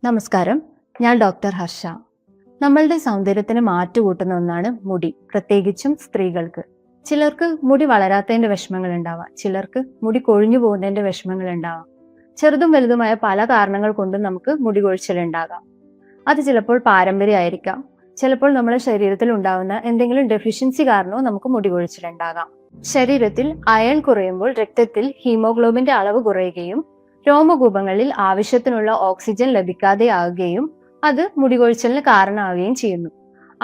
നമസ്കാരം, ഞാൻ ഡോക്ടർ ഹർഷ. നമ്മളുടെ സൗന്ദര്യത്തിന് മാറ്റുകൂട്ടുന്ന ഒന്നാണ് മുടി, പ്രത്യേകിച്ചും സ്ത്രീകൾക്ക്. ചിലർക്ക് മുടി വളരാത്തതിന്റെ വിഷമങ്ങൾ ഉണ്ടാവാം, ചിലർക്ക് മുടി കൊഴിഞ്ഞു പോകുന്നതിന്റെ വിഷമങ്ങൾ ഉണ്ടാവാം. ചെറുതും വലുതുമായ പല കാരണങ്ങൾ കൊണ്ടും നമുക്ക് മുടി കൊഴിച്ചിൽ ഉണ്ടാകാം. അത് ചിലപ്പോൾ പാരമ്പര്യമായിരിക്കാം, ചിലപ്പോൾ നമ്മുടെ ശരീരത്തിൽ ഉണ്ടാകുന്ന എന്തെങ്കിലും ഡെഫിഷ്യൻസി കാരണവും നമുക്ക് മുടി കൊഴിച്ചിൽ ഉണ്ടാകാം. ശരീരത്തിൽ അയൺ കുറയുമ്പോൾ രക്തത്തിൽ ഹീമോഗ്ലോബിന്റെ അളവ് കുറയുകയും രോമകൂപങ്ങളിൽ ആവശ്യത്തിനുള്ള ഓക്സിജൻ ലഭിക്കാതെയാവുകയും അത് മുടികൊഴിച്ചിലിന് കാരണമാവുകയും ചെയ്യുന്നു.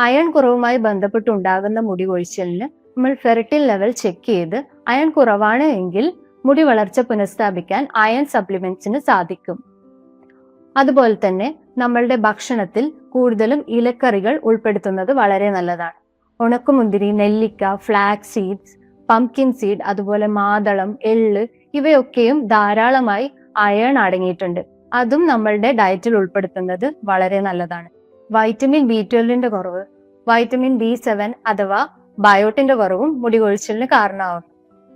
അയൺ കുറവുമായി ബന്ധപ്പെട്ടുണ്ടാകുന്ന മുടികൊഴിച്ചിലിന് നമ്മൾ ഫെറിറ്റിൻ ലെവൽ ചെക്ക് ചെയ്ത് അയൺ കുറവാണ് എങ്കിൽ മുടി വളർച്ച പുനഃസ്ഥാപിക്കാൻ അയൺ സപ്ലിമെന്റ്സിന് സാധിക്കും. അതുപോലെ തന്നെ നമ്മളുടെ ഭക്ഷണത്തിൽ കൂടുതലും ഇലക്കറികൾ ഉൾപ്പെടുത്തുന്നത് വളരെ നല്ലതാണ്. ഉണക്കമുന്തിരി, നെല്ലിക്ക, ഫ്ലാക്സ് സീഡ്സ്, പംകിൻ സീഡ്, അതുപോലെ മാതളം, എള്ള് ഇവയൊക്കെയും ധാരാളമായി അയൺ അടങ്ങിയിട്ടുണ്ട്. അതും നമ്മളുടെ ഡയറ്റിൽ ഉൾപ്പെടുത്തുന്നത് വളരെ നല്ലതാണ്. വൈറ്റമിൻ B12 കുറവ്, വൈറ്റമിൻ B7 അഥവാ ബയോട്ടിന്റെ കുറവും മുടി കൊഴിച്ചിലിന് കാരണമാകും.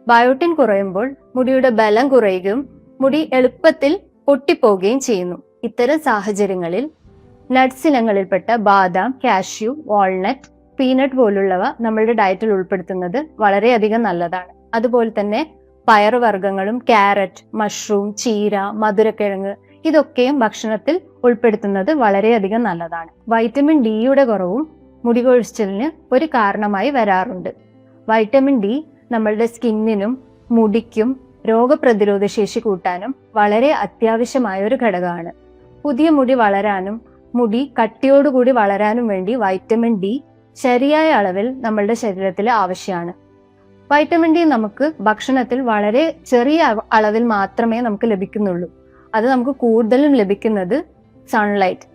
ബയോട്ടിൻ കുറയുമ്പോൾ മുടിയുടെ ബലം കുറയുകയും മുടി എളുപ്പത്തിൽ പൊട്ടിപ്പോവുകയും ചെയ്യുന്നു. ഇത്തരം സാഹചര്യങ്ങളിൽ നട്ട്സ് ഇനങ്ങളിൽപ്പെട്ട ബാദാം, കാഷ്യൂ, വാൾനട്ട്, പീനട്ട് പോലുള്ളവ നമ്മളുടെ ഡയറ്റിൽ ഉൾപ്പെടുത്തുന്നത് വളരെയധികം നല്ലതാണ്. അതുപോലെ തന്നെ പയറുവർഗ്ഗങ്ങളും ക്യാരറ്റ്, മഷ്റൂം, ചീര, മധുരക്കിഴങ്ങ് ഇതൊക്കെയും ഭക്ഷണത്തിൽ ഉൾപ്പെടുത്തുന്നത് വളരെയധികം നല്ലതാണ്. വൈറ്റമിൻ ഡിയുടെ കുറവും മുടികൊഴിച്ചിലിന് ഒരു കാരണമായി വരാറുണ്ട്. വൈറ്റമിൻ ഡി നമ്മളുടെ സ്കിന്നിനും മുടിക്കും രോഗപ്രതിരോധ ശേഷി കൂട്ടാനും വളരെ അത്യാവശ്യമായ ഒരു ഘടകമാണ്. പുതിയ മുടി വളരാനും മുടി കട്ടിയോടുകൂടി വളരാനും വേണ്ടി വൈറ്റമിൻ ഡി ശരിയായ അളവിൽ നമ്മളുടെ ശരീരത്തിൽ ആവശ്യമാണ്. വൈറ്റമിൻ ഡി നമുക്ക് ഭക്ഷണത്തിൽ വളരെ ചെറിയ അളവിൽ മാത്രമേ നമുക്ക് ലഭിക്കുന്നുള്ളൂ. അത് നമുക്ക് കൂടുതലും ലഭിക്കുന്നത് സൺലൈറ്റ്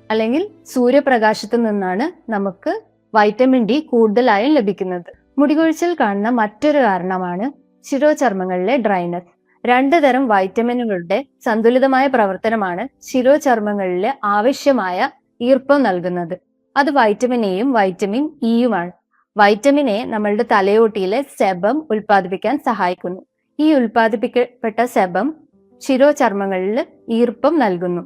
അല്ലെങ്കിൽ സൂര്യപ്രകാശത്തിൽ നിന്നാണ് നമുക്ക് വൈറ്റമിൻ ഡി കൂടുതലായും ലഭിക്കുന്നത്. മുടികൊഴിച്ചിൽ കാണുന്ന മറ്റൊരു കാരണമാണ് ശിരോചർമ്മങ്ങളിലെ ഡ്രൈനസ്. 2 തരം വൈറ്റമിനുകളുടെ സന്തുലിതമായ പ്രവർത്തനമാണ് ശിരോചർമ്മങ്ങളിലെ ആവശ്യമായ ഈർപ്പം നൽകുന്നത്. അത് വൈറ്റമിൻ എയും വൈറ്റമിൻ ഇയുമാണ്. വൈറ്റമിൻ എ നമ്മളുടെ തലയോട്ടിയിലെ സെബം ഉൽപ്പാദിപ്പിക്കാൻ സഹായിക്കുന്നു. ഈ ഉൽപ്പാദിപ്പിക്കപ്പെട്ട സെബം ശിരോചർമ്മങ്ങളിൽ ഈർപ്പം നൽകുന്നു.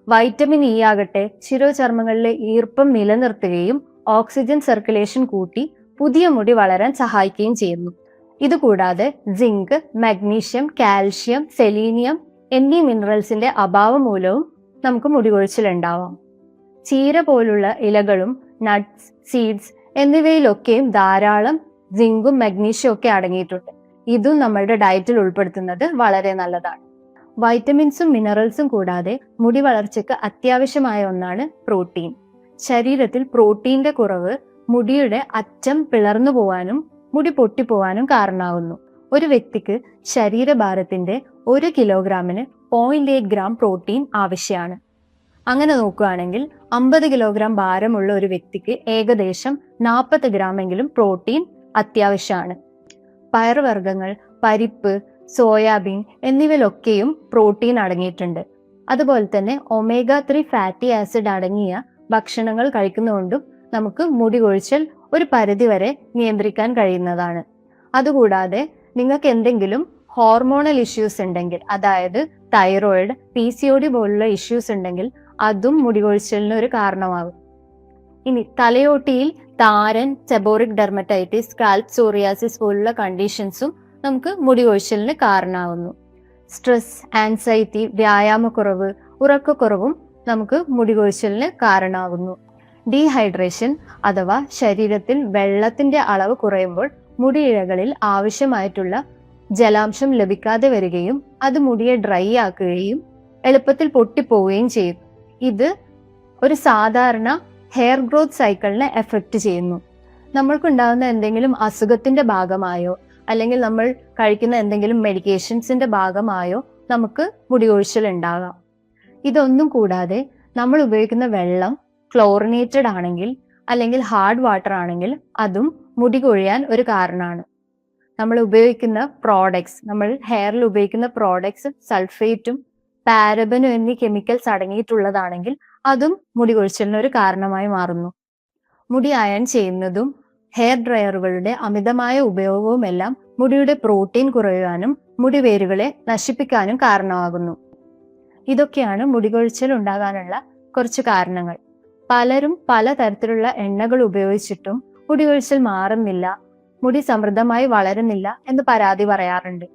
വൈറ്റമിൻ ഇ ആകട്ടെ ശിരോചർമ്മങ്ങളിലെ ഈർപ്പം നിലനിർത്തുകയും ഓക്സിജൻ സർക്കുലേഷൻ കൂട്ടി പുതിയ മുടി വളരാൻ സഹായിക്കുകയും ചെയ്യുന്നു. ഇതുകൂടാതെ സിങ്ക്, മഗ്നീഷ്യം, കാൽഷ്യം, സെലീനിയം എന്നീ മിനറൽസിന്റെ അഭാവം മൂലവും നമുക്ക് മുടികൊഴിച്ചിൽ ഉണ്ടാവാം. ചീര പോലുള്ള ഇലകളും നട്ട്സ്, സീഡ്സ് എന്നിവയിലൊക്കെയും ധാരാളം സിങ്കും മഗ്നീഷ്യം ഒക്കെ അടങ്ങിയിട്ടുണ്ട്. ഇതും നമ്മളുടെ ഡയറ്റിൽ ഉൾപ്പെടുത്തുന്നത് വളരെ നല്ലതാണ്. വൈറ്റമിൻസും മിനറൽസും കൂടാതെ മുടി വളർച്ചയ്ക്ക് അത്യാവശ്യമായ ഒന്നാണ് പ്രോട്ടീൻ. ശരീരത്തിൽ പ്രോട്ടീന്റെ കുറവ് മുടിയുടെ അറ്റം പിളർന്നു പോവാനും മുടി പൊട്ടിപ്പോവാനും കാരണമാകുന്നു. ഒരു വ്യക്തിക്ക് ശരീരഭാരത്തിന്റെ 1 കിലോഗ്രാമിന് 0.8 ഗ്രാം പ്രോട്ടീൻ ആവശ്യമാണ്. അങ്ങനെ നോക്കുകയാണെങ്കിൽ 50 കിലോഗ്രാം ഭാരമുള്ള ഒരു വ്യക്തിക്ക് ഏകദേശം 40 ഗ്രാമെങ്കിലും പ്രോട്ടീൻ അത്യാവശ്യമാണ്. പയറുവർഗ്ഗങ്ങൾ, പരിപ്പ്, സോയാബീൻ എന്നിവയിലൊക്കെയും പ്രോട്ടീൻ അടങ്ങിയിട്ടുണ്ട്. അതുപോലെ തന്നെ omega-3 ഫാറ്റി ആസിഡ് അടങ്ങിയ ഭക്ഷണങ്ങൾ കഴിക്കുന്നതുകൊണ്ടും നമുക്ക് മുടി കൊഴിച്ചിൽ ഒരു പരിധിവരെ നിയന്ത്രിക്കാൻ കഴിയുന്നതാണ്. അതുകൂടാതെ നിങ്ങൾക്ക് എന്തെങ്കിലും ഹോർമോണൽ ഇഷ്യൂസ് ഉണ്ടെങ്കിൽ, അതായത് തൈറോയിഡ്, PCOD പോലുള്ള ഇഷ്യൂസ് ഉണ്ടെങ്കിൽ അതും മുടികൊഴിച്ചിലിന് ഒരു കാരണമാകും. ഇനി തലയോട്ടിയിൽ താരൻ, സെബോറിക് ഡെർമറ്റൈറ്റിസ്, സ്കാൽപ് സോറിയാസിസ് പോലുള്ള കണ്ടീഷൻസും നമുക്ക് മുടികൊഴിച്ചിലിന് കാരണമാകുന്നു. സ്ട്രെസ്, ആൻസൈറ്റി, വ്യായാമക്കുറവ്, ഉറക്കക്കുറവും നമുക്ക് മുടികൊഴിച്ചിലിന് കാരണമാകുന്നു. ഡീഹൈഡ്രേഷൻ അഥവാ ശരീരത്തിൽ വെള്ളത്തിന്റെ അളവ് കുറയുമ്പോൾ മുടിയിഴകളിൽ ആവശ്യമായിട്ടുള്ള ജലാംശം ലഭിക്കാതെ വരികയും അത് മുടിയെ ഡ്രൈ ആക്കുകയും എളുപ്പത്തിൽ പൊട്ടിപ്പോവുകയും ചെയ്യും. ഇത് ഒരു സാധാരണ ഹെയർ ഗ്രോത്ത് സൈക്കിളിനെ എഫക്റ്റ് ചെയ്യുന്നു. നമ്മൾക്കുണ്ടാകുന്ന എന്തെങ്കിലും അസുഖത്തിന്റെ ഭാഗമായോ അല്ലെങ്കിൽ നമ്മൾ കഴിക്കുന്ന എന്തെങ്കിലും മെഡിക്കേഷൻസിന്റെ ഭാഗമായോ നമുക്ക് മുടികൊഴിച്ചിൽ ഉണ്ടാകാം. ഇതൊന്നും കൂടാതെ നമ്മൾ ഉപയോഗിക്കുന്ന വെള്ളം ക്ലോറിനേറ്റഡ് ആണെങ്കിൽ അല്ലെങ്കിൽ ഹാർഡ് വാട്ടർ ആണെങ്കിൽ അതും മുടി കൊഴിയാൻ ഒരു കാരണമാണ്. നമ്മൾ ഉപയോഗിക്കുന്ന പ്രോഡക്ട്സ്, നമ്മൾ ഹെയറിൽ ഉപയോഗിക്കുന്ന പ്രോഡക്ട്സ് സൾഫേറ്റും പാരബനും എന്നീ കെമിക്കൽസ് അടങ്ങിയിട്ടുള്ളതാണെങ്കിൽ അതും മുടി കൊഴിച്ചിലിന് ഒരു കാരണമായി മാറുന്നു. മുടി അയൺ ചെയ്യുന്നതും ഹെയർ ഡ്രയറുകളുടെ അമിതമായ ഉപയോഗവും എല്ലാം മുടിയുടെ പ്രോട്ടീൻ കുറയാനും മുടി വേരുകളെ നശിപ്പിക്കാനും കാരണമാകുന്നു. ഇതൊക്കെയാണ് മുടികൊഴിച്ചിൽ ഉണ്ടാകാനുള്ള കുറച്ച് കാരണങ്ങൾ. പലരും പലതരത്തിലുള്ള എണ്ണകൾ ഉപയോഗിച്ചിട്ടും മുടികൊഴിച്ചിൽ മാറുന്നില്ല, മുടി സമൃദ്ധമായി വളരുന്നില്ല എന്ന് പരാതി പറയാറുണ്ട്.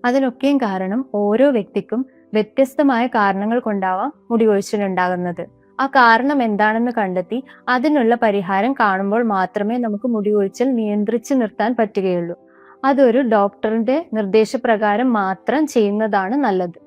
അതിനൊക്കെയും കാരണം ഓരോ വ്യക്തിക്കും വ്യത്യസ്തമായ കാരണങ്ങൾ കൊണ്ടാവാം മുടികൊഴിച്ചിൽ ഉണ്ടാകുന്നത്. ആ കാരണം എന്താണെന്ന് കണ്ടെത്തി അതിനുള്ള പരിഹാരം കാണുമ്പോൾ മാത്രമേ നമുക്ക് മുടികൊഴിച്ചിൽ നിയന്ത്രിച്ചു നിർത്താൻ പറ്റുകയുള്ളൂ. അതൊരു ഡോക്ടറിന്റെ നിർദ്ദേശപ്രകാരം മാത്രം ചെയ്യുന്നതാണ് നല്ലത്.